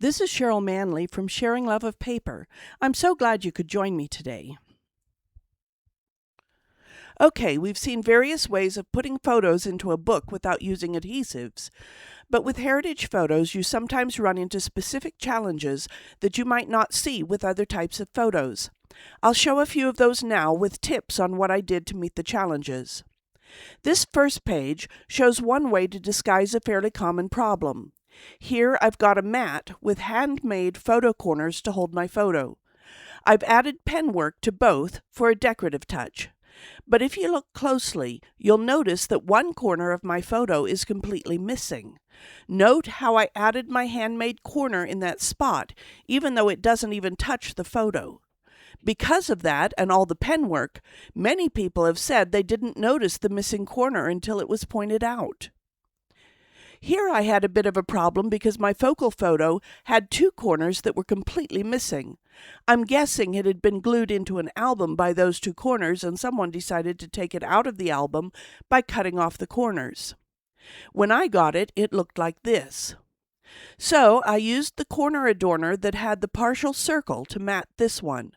This is Cheryl Manley from Sharing Love of Paper. I'm so glad you could join me today. Okay, we've seen various ways of putting photos into a book without using adhesives. But with heritage photos, you sometimes run into specific challenges that you might not see with other types of photos. I'll show a few of those now with tips on what I did to meet the challenges. This first page shows one way to disguise a fairly common problem. Here I've got a mat with handmade photo corners to hold my photo. I've added pen work to both for a decorative touch. But if you look closely, you'll notice that one corner of my photo is completely missing. Note how I added my handmade corner in that spot, even though it doesn't even touch the photo. Because of that and all the pen work, many people have said they didn't notice the missing corner until it was pointed out. Here I had a bit of a problem because my focal photo had two corners that were completely missing. I'm guessing it had been glued into an album by those two corners and someone decided to take it out of the album by cutting off the corners. When I got it, it looked like this. So I used the corner adorner that had the partial circle to mat this one.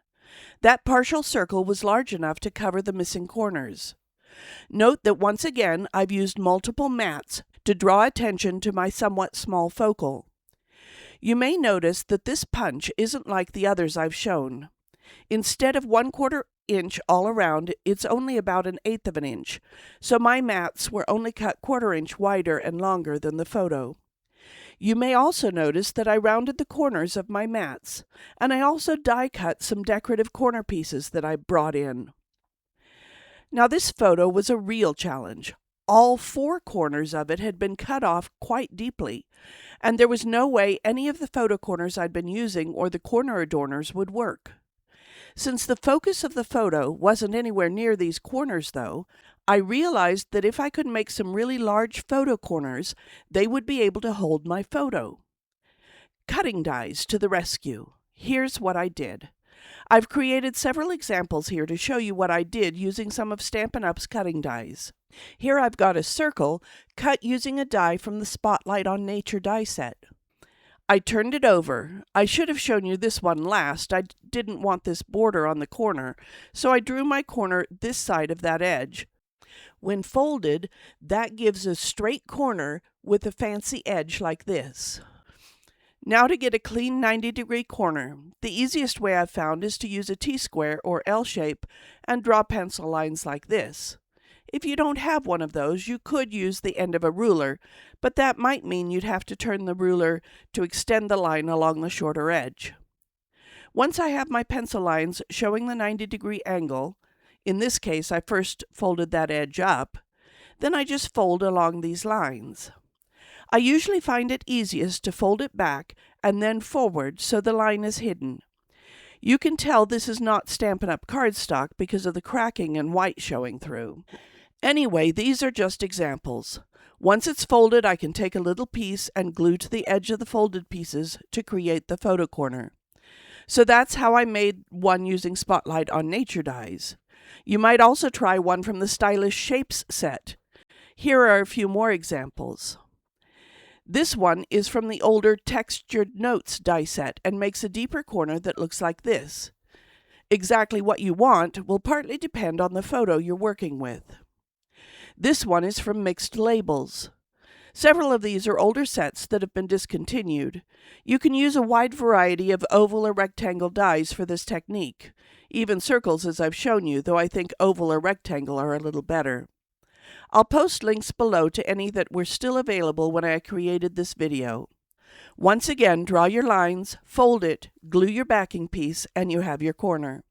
That partial circle was large enough to cover the missing corners. Note that once again I've used multiple mats to draw attention to my somewhat small focal. You may notice that this punch isn't like the others I've shown. Instead of 1/4 inch all around, it's only about 1/8 of an inch, so my mats were only cut 1/4 inch wider and longer than the photo. You may also notice that I rounded the corners of my mats, and I also die cut some decorative corner pieces that I brought in. Now this photo was a real challenge. All 4 corners of it had been cut off quite deeply, and there was no way any of the photo corners I'd been using or the corner adorners would work. Since the focus of the photo wasn't anywhere near these corners though, I realized that if I could make some really large photo corners, they would be able to hold my photo. Cutting dies to the rescue. Here's what I did. I've created several examples here to show you what I did using some of Stampin' Up's cutting dies. Here I've got a circle cut using a die from the Spotlight on Nature die set. I turned it over. I should have shown you this one last. I didn't want this border on the corner, so I drew my corner this side of that edge. When folded, that gives a straight corner with a fancy edge like this. Now to get a clean 90-degree corner, the easiest way I've found is to use a T-square or L-shape and draw pencil lines like this. If you don't have one of those, you could use the end of a ruler, but that might mean you'd have to turn the ruler to extend the line along the shorter edge. Once I have my pencil lines showing the 90-degree angle, in this case I first folded that edge up, then I just fold along these lines. I usually find it easiest to fold it back and then forward so the line is hidden. You can tell this is not Stampin' Up! Cardstock because of the cracking and white showing through. Anyway, these are just examples. Once it's folded, I can take a little piece and glue to the edge of the folded pieces to create the photo corner. So that's how I made one using Spotlight on Nature dies. You might also try one from the Stylish Shapes set. Here are a few more examples. This one is from the older Textured Notes die set and makes a deeper corner that looks like this. Exactly what you want will partly depend on the photo you're working with. This one is from Mixed Labels. Several of these are older sets that have been discontinued. You can use a wide variety of oval or rectangle dies for this technique. Even circles, as I've shown you, though I think oval or rectangle are a little better. I'll post links below to any that were still available when I created this video. Once again, draw your lines, fold it, glue your backing piece, and you have your corner.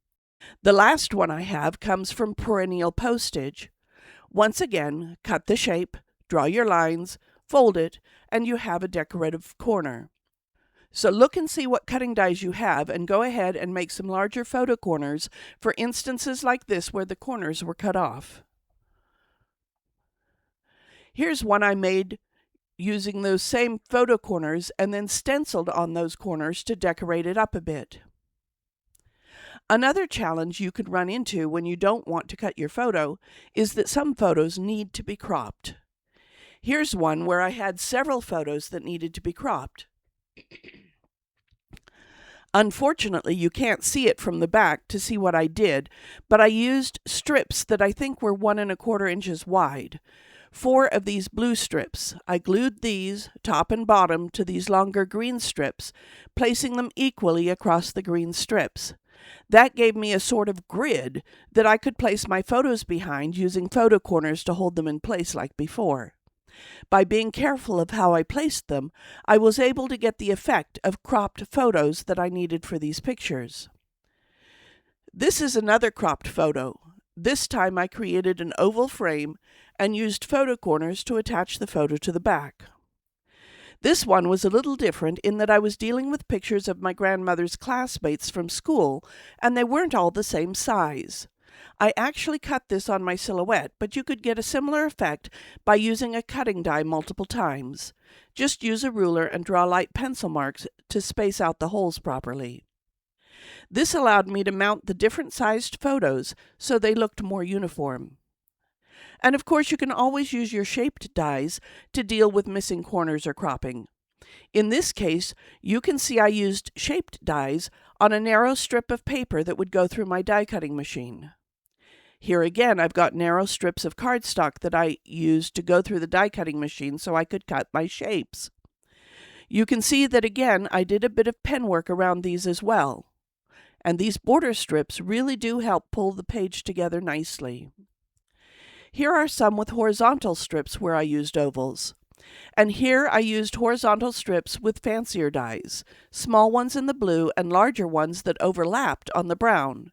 The last one I have comes from Perennial Postage. Once again, cut the shape, draw your lines, fold it, and you have a decorative corner. So look and see what cutting dies you have and go ahead and make some larger photo corners for instances like this where the corners were cut off. Here's one I made using those same photo corners and then stenciled on those corners to decorate it up a bit. Another challenge you could run into when you don't want to cut your photo is that some photos need to be cropped. Here's one where I had several photos that needed to be cropped. Unfortunately, you can't see it from the back to see what I did, but I used strips that I think were 1¼ inches wide. 4 of these blue strips. I glued these, top and bottom, to these longer green strips, placing them equally across the green strips. That gave me a sort of grid that I could place my photos behind using photo corners to hold them in place like before. By being careful of how I placed them, I was able to get the effect of cropped photos that I needed for these pictures. This is another cropped photo. This time I created an oval frame and used photo corners to attach the photo to the back. This one was a little different in that I was dealing with pictures of my grandmother's classmates from school, and they weren't all the same size. I actually cut this on my silhouette, but you could get a similar effect by using a cutting die multiple times. Just use a ruler and draw light pencil marks to space out the holes properly. This allowed me to mount the different sized photos so they looked more uniform. And of course, you can always use your shaped dies to deal with missing corners or cropping. In this case, you can see I used shaped dies on a narrow strip of paper that would go through my die cutting machine. Here again, I've got narrow strips of cardstock that I used to go through the die cutting machine so I could cut my shapes. You can see that again, I did a bit of pen work around these as well. And these border strips really do help pull the page together nicely. Here are some with horizontal strips where I used ovals. And here I used horizontal strips with fancier dies, small ones in the blue and larger ones that overlapped on the brown.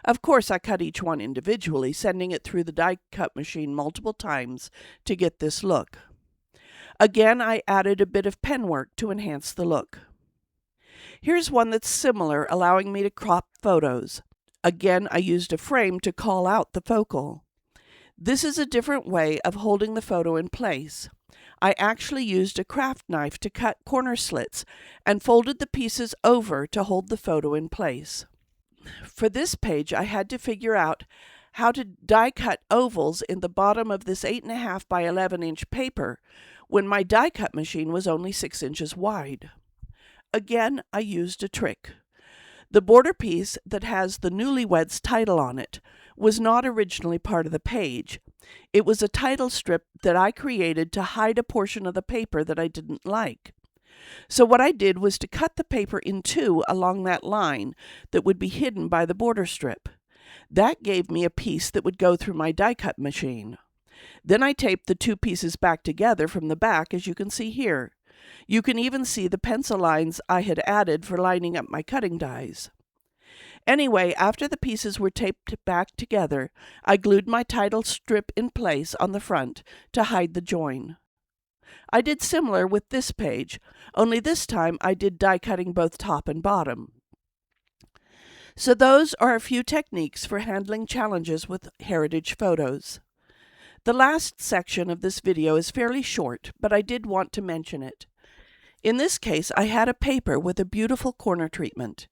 Of course, I cut each one individually, sending it through the die cut machine multiple times to get this look. Again, I added a bit of pen work to enhance the look. Here's one that's similar, allowing me to crop photos. Again, I used a frame to call out the focal. This is a different way of holding the photo in place. I actually used a craft knife to cut corner slits and folded the pieces over to hold the photo in place. For this page, I had to figure out how to die cut ovals in the bottom of this 8.5 by 11 inch paper when my die cut machine was only 6 inches wide. Again, I used a trick. The border piece that has the Newlyweds title on it was not originally part of the page. It was a title strip that I created to hide a portion of the paper that I didn't like. So what I did was to cut the paper in two along that line that would be hidden by the border strip. That gave me a piece that would go through my die cut machine. Then I taped the two pieces back together from the back, as you can see here. You can even see the pencil lines I had added for lining up my cutting dies. Anyway, after the pieces were taped back together, I glued my title strip in place on the front to hide the join. I did similar with this page, only this time I did die cutting both top and bottom. So those are a few techniques for handling challenges with heritage photos. The last section of this video is fairly short, but I did want to mention it. In this case, I had a paper with a beautiful corner treatment.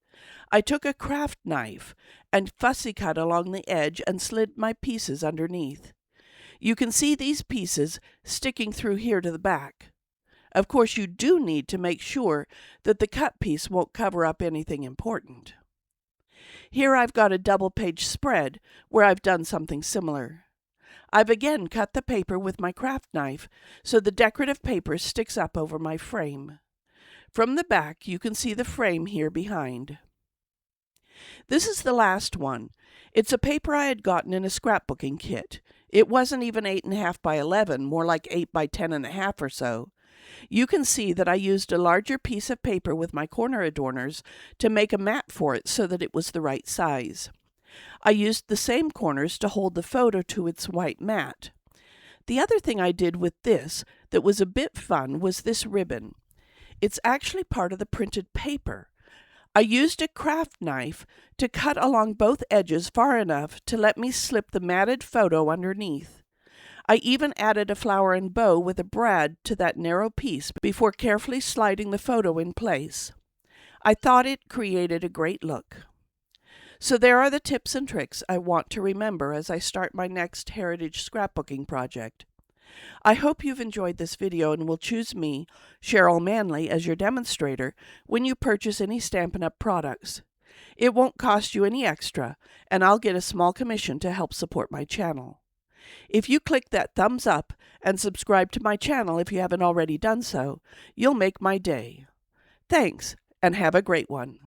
I took a craft knife and fussy cut along the edge and slid my pieces underneath. You can see these pieces sticking through here to the back. Of course, you do need to make sure that the cut piece won't cover up anything important. Here I've got a double page spread where I've done something similar. I've again cut the paper with my craft knife so the decorative paper sticks up over my frame. From the back, you can see the frame here behind. This is the last one. It's a paper I had gotten in a scrapbooking kit. It wasn't even 8.5 by 11, more like 8 by 10.5 or so. You can see that I used a larger piece of paper with my corner adorners to make a mat for it so that it was the right size. I used the same corners to hold the photo to its white mat. The other thing I did with this that was a bit fun was this ribbon. It's actually part of the printed paper. I used a craft knife to cut along both edges far enough to let me slip the matted photo underneath. I even added a flower and bow with a brad to that narrow piece before carefully sliding the photo in place. I thought it created a great look. So there are the tips and tricks I want to remember as I start my next heritage scrapbooking project. I hope you've enjoyed this video and will choose me, Cheryl Manley, as your demonstrator when you purchase any Stampin' Up! Products. It won't cost you any extra, and I'll get a small commission to help support my channel. If you click that thumbs up and subscribe to my channel if you haven't already done so, you'll make my day. Thanks, and have a great one.